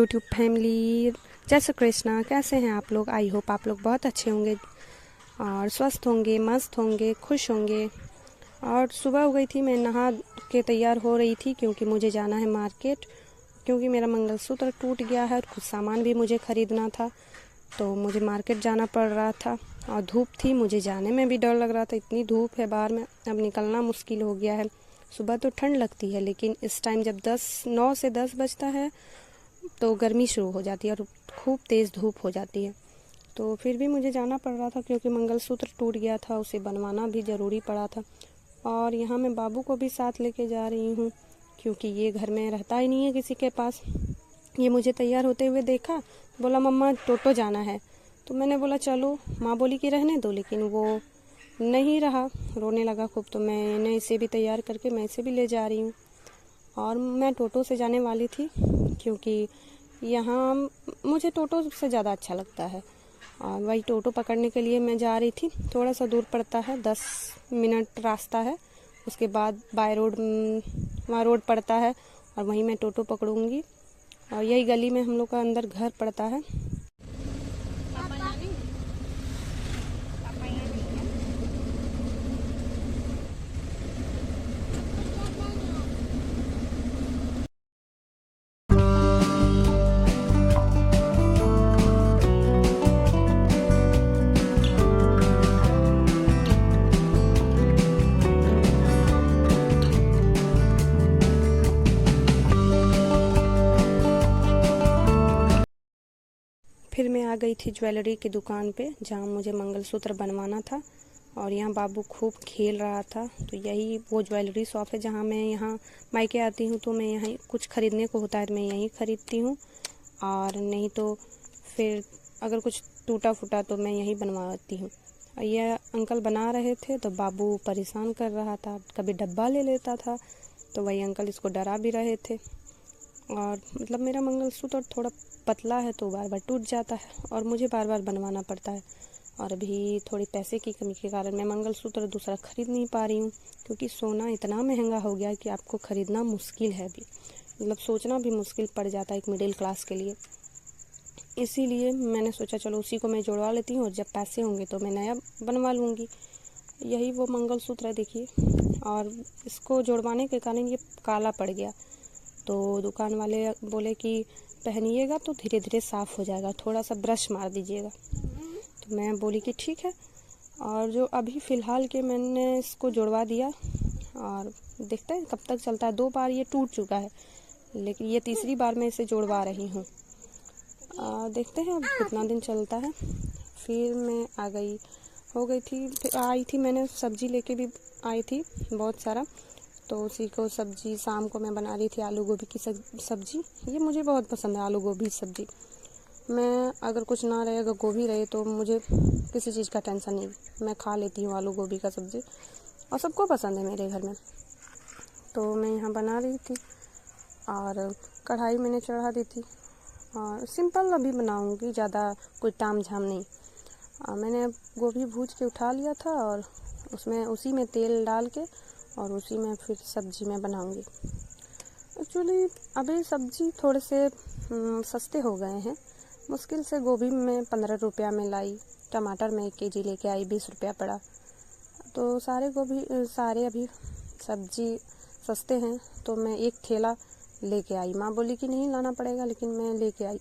YouTube family, जय श्री कृष्णा। कैसे हैं आप लोग? आई होप आप लोग बहुत अच्छे होंगे और स्वस्थ होंगे, मस्त होंगे, खुश होंगे। और सुबह हो गई थी, मैं नहा के तैयार हो रही थी क्योंकि मुझे जाना है मार्केट, क्योंकि मेरा मंगलसूत्र टूट गया है और कुछ सामान भी मुझे ख़रीदना था, तो मुझे मार्केट जाना पड़ रहा था। और धूप थी, मुझे जाने में भी डर लग रहा था, इतनी धूप है बाहर में, अब निकलना मुश्किल हो गया है। सुबह तो ठंड लगती है, लेकिन इस टाइम जब 9 से 10 बजता है तो गर्मी शुरू हो जाती है और खूब तेज़ धूप हो जाती है। तो फिर भी मुझे जाना पड़ रहा था क्योंकि मंगलसूत्र टूट गया था, उसे बनवाना भी ज़रूरी पड़ा था। और यहाँ मैं बाबू को भी साथ लेके जा रही हूँ क्योंकि ये घर में रहता ही नहीं है किसी के पास। ये मुझे तैयार होते हुए देखा, बोला मम्मा टोटो जाना है। तो मैंने बोला चलो, माँ बोली कि रहने दो, लेकिन वो नहीं रहा, रोने लगा खूब। तो मैंने इसे भी तैयार करके मैं इसे भी ले जा रही हूँ। और मैं टोटो से जाने वाली थी क्योंकि यहाँ मुझे टोटो से ज़्यादा अच्छा लगता है। और वही टोटो पकड़ने के लिए मैं जा रही थी। थोड़ा सा दूर पड़ता है, 10 मिनट रास्ता है। उसके बाद बाय रोड वहाँ रोड पड़ता है और वहीं मैं टोटो पकड़ूंगी। और यही गली में हम लोग का अंदर घर पड़ता है। फिर मैं आ गई थी ज्वेलरी की दुकान पे जहाँ मुझे मंगलसूत्र बनवाना था। और यहाँ बाबू खूब खेल रहा था। तो यही वो ज्वेलरी शॉप है जहाँ मैं यहाँ मायके आती हूँ, तो मैं यहाँ कुछ ख़रीदने को होता है तो मैं यहीं ख़रीदती हूँ। और नहीं तो फिर अगर कुछ टूटा फूटा तो मैं यहीं बनवाती हूँ। और ये अंकल बना रहे थे तो बाबू परेशान कर रहा था, कभी डब्बा ले लेता था, तो वही अंकल इसको डरा भी रहे थे। और मतलब मेरा मंगलसूत्र थोड़ा पतला है तो बार बार टूट जाता है और मुझे बार बार बनवाना पड़ता है। और अभी थोड़ी पैसे की कमी के कारण मैं मंगलसूत्र दूसरा ख़रीद नहीं पा रही हूँ क्योंकि सोना इतना महंगा हो गया है कि आपको ख़रीदना मुश्किल है अभी, मतलब सोचना भी मुश्किल पड़ जाता है एक मिडिल क्लास के लिए। इसीलिए मैंने सोचा चलो उसी को मैं जोड़वा लेती हूँ और जब पैसे होंगे तो मैं नया बनवा लूँगी। यही वो मंगलसूत्र है, देखिए। और इसको जोड़वाने के कारण ये काला पड़ गया, तो दुकान वाले बोले कि पहनिएगा तो धीरे धीरे साफ़ हो जाएगा, थोड़ा सा ब्रश मार दीजिएगा। तो मैं बोली कि ठीक है। और जो अभी फ़िलहाल के मैंने इसको जुड़वा दिया और देखते हैं कब तक चलता है। 2 बार ये टूट चुका है, लेकिन ये तीसरी बार मैं इसे जुड़वा रही हूँ। देखते हैं अब कितना दिन चलता है। फिर मैं आ गई, हो गई थी, फिर आई थी, मैंने सब्ज़ी लेके भी आई थी बहुत सारा, तो उसी को सब्ज़ी शाम को मैं बना रही थी आलू गोभी की सब्ज़ी। ये मुझे बहुत पसंद है आलू गोभी सब्ज़ी। मैं अगर कुछ ना रहे, अगर गोभी रहे तो मुझे किसी चीज़ का टेंशन नहीं, मैं खा लेती हूँ आलू गोभी का सब्ज़ी और सबको पसंद है मेरे घर में। तो मैं यहाँ बना रही थी और कढ़ाई मैंने चढ़ा दी थी और सिंपल अभी बनाऊँगी, ज़्यादा कोई ताम झाम नहीं। मैंने गोभी भूज के उठा लिया था और उसमें उसी में तेल डाल के और उसी में फिर सब्ज़ी में बनाऊंगी। एक्चुअली अभी सब्ज़ी थोड़े से सस्ते हो गए हैं। मुश्किल से गोभी में 15 रुपया में लाई, टमाटर में 1 केजी लेके आई 20 रुपया पड़ा। तो सारे अभी सब्ज़ी सस्ते हैं, तो मैं एक ठेला लेके आई। माँ बोली कि नहीं लाना पड़ेगा, लेकिन मैं लेके आई।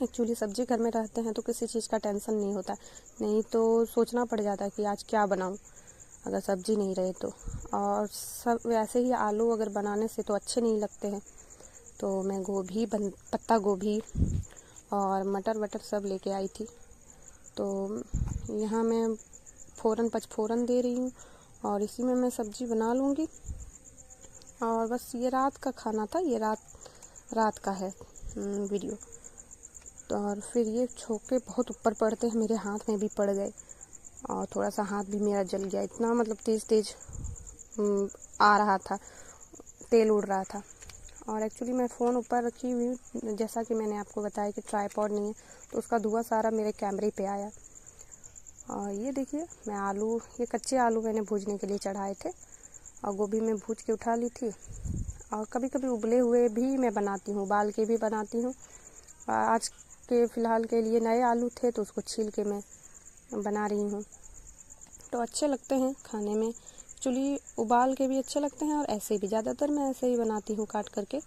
एक्चुअली सब्ज़ी घर में रहते हैं तो किसी चीज़ का टेंशन नहीं होता, नहीं तो सोचना पड़ जाता है कि आज क्या बनाऊँ अगर सब्ज़ी नहीं रहे तो। और सब वैसे ही आलू अगर बनाने से तो अच्छे नहीं लगते हैं, तो मैं पत्ता गोभी और मटर वटर सब लेके आई थी। तो यहाँ मैं पचफोरन दे रही हूँ और इसी में मैं सब्ज़ी बना लूँगी। और बस ये रात का खाना था, ये रात का है वीडियो। तो और फिर ये छोके बहुत ऊपर पड़ते हैं, मेरे हाथ में भी पड़ गए और थोड़ा सा हाथ भी मेरा जल गया, इतना मतलब तेज़ आ रहा था, तेल उड़ रहा था। और एक्चुअली मैं फ़ोन ऊपर रखी हुई हूँ, जैसा कि मैंने आपको बताया कि ट्राइपॉड नहीं है, तो उसका धुआं सारा मेरे कैमरे पे आया। और ये देखिए, ये कच्चे आलू मैंने भूजने के लिए चढ़ाए थे और गोभी में भूज के उठा ली थी और कभी कभी उबले हुए भी मैं बनाती हूँ, उबाल के भी बनाती हूँ। आज के फ़िलहाल के लिए नए आलू थे तो उसको छील के मैं बना रही हूँ। तो अच्छे लगते हैं खाने में, एक्चुअली उबाल के भी अच्छे लगते हैं और ऐसे भी, ज़्यादातर मैं ऐसे ही बनाती हूँ काट करके।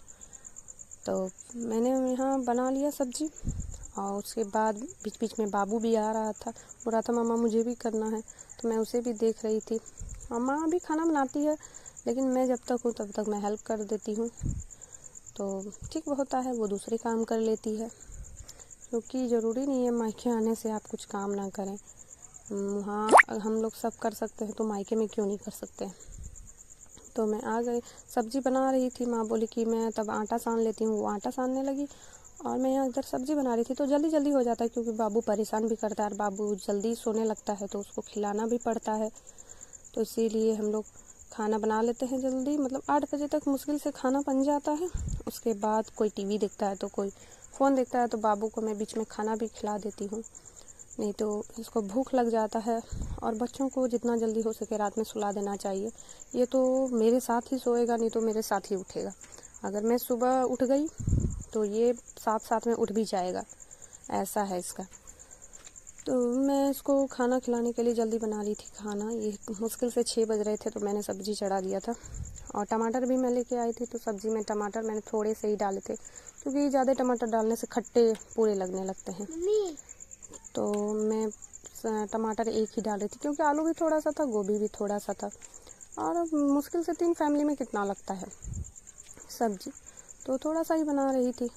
तो मैंने यहाँ बना लिया सब्जी और उसके बाद बीच बीच में बाबू भी आ रहा था, बोल रहा था मामा मुझे भी करना है, तो मैं उसे भी देख रही थी। और माँ भी खाना बनाती है लेकिन मैं जब तक हूँ तब तक मैं हेल्प कर देती हूँ, तो ठीक होता है, वो दूसरे काम कर लेती है, क्योंकि ज़रूरी नहीं है मायके आने से आप कुछ काम ना करें। हाँ, हम लोग सब कर सकते हैं तो मायके में क्यों नहीं कर सकते। तो मैं आ गई, सब्जी बना रही थी, माँ बोली कि मैं तब आटा सान लेती हूँ, वो आटा सानने लगी और मैं यहाँ इधर सब्जी बना रही थी। तो जल्दी जल्दी हो जाता है क्योंकि बाबू परेशान भी करता है और बाबू जल्दी सोने लगता है तो उसको खिलाना भी पड़ता है, तो इसीलिए हम लोग खाना बना लेते हैं जल्दी, मतलब 8 बजे तक मुश्किल से खाना बन जाता है। उसके बाद कोई टीवी देखता है तो कोई फ़ोन देखता है, तो बाबू को मैं बीच में खाना भी खिला देती हूँ, नहीं तो इसको भूख लग जाता है। और बच्चों को जितना जल्दी हो सके रात में सुला देना चाहिए। ये तो मेरे साथ ही सोएगा, नहीं तो मेरे साथ ही उठेगा। अगर मैं सुबह उठ गई तो ये साथ साथ में उठ भी जाएगा, ऐसा है इसका। तो मैं इसको खाना खिलाने के लिए जल्दी बना रही थी खाना, ये मुश्किल से 6 बज रहे थे तो मैंने सब्ज़ी चढ़ा दिया था। और टमाटर भी मैं लेके आई थी, तो सब्ज़ी में टमाटर मैंने थोड़े से ही डाले थे क्योंकि ज़्यादा टमाटर डालने से खट्टे पूरे लगने लगते हैं। तो मैं टमाटर एक ही डाल रही थी क्योंकि आलू भी थोड़ा सा था, गोभी भी थोड़ा सा था और मुश्किल से 3 फैमिली में कितना लगता है सब्ज़ी, तो थोड़ा सा ही बना रही थी।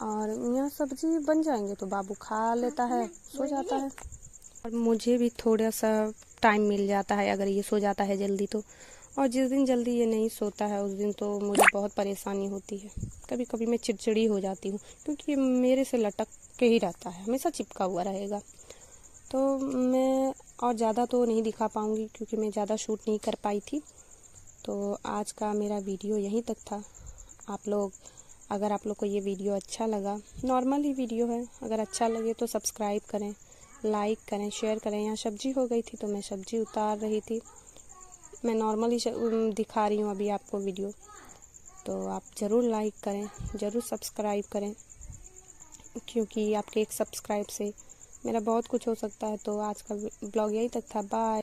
और यहाँ सब्ज़ी बन जाएंगे तो बाबू खा लेता है, सो जाता है और मुझे भी थोड़ा सा टाइम मिल जाता है अगर ये सो जाता है जल्दी तो। और जिस दिन जल्दी ये नहीं सोता है उस दिन तो मुझे बहुत परेशानी होती है, कभी कभी मैं चिड़चिड़ी हो जाती हूँ क्योंकि मेरे से लटक के ही रहता है, हमेशा चिपका हुआ रहेगा। तो मैं और ज़्यादा तो नहीं दिखा पाऊँगी क्योंकि मैं ज़्यादा शूट नहीं कर पाई थी। तो आज का मेरा वीडियो यहीं तक था। अगर आप लोग को ये वीडियो अच्छा लगा, नॉर्मल ही वीडियो है, अगर अच्छा लगे तो सब्सक्राइब करें, लाइक करें, शेयर करें। यहाँ सब्जी हो गई थी तो मैं सब्जी उतार रही थी, मैं नॉर्मली दिखा रही हूँ अभी आपको वीडियो। तो आप ज़रूर लाइक करें, ज़रूर सब्सक्राइब करें, क्योंकि आपके एक सब्सक्राइब से मेरा बहुत कुछ हो सकता है। तो आज का ब्लॉग यहीं तक था, बाय।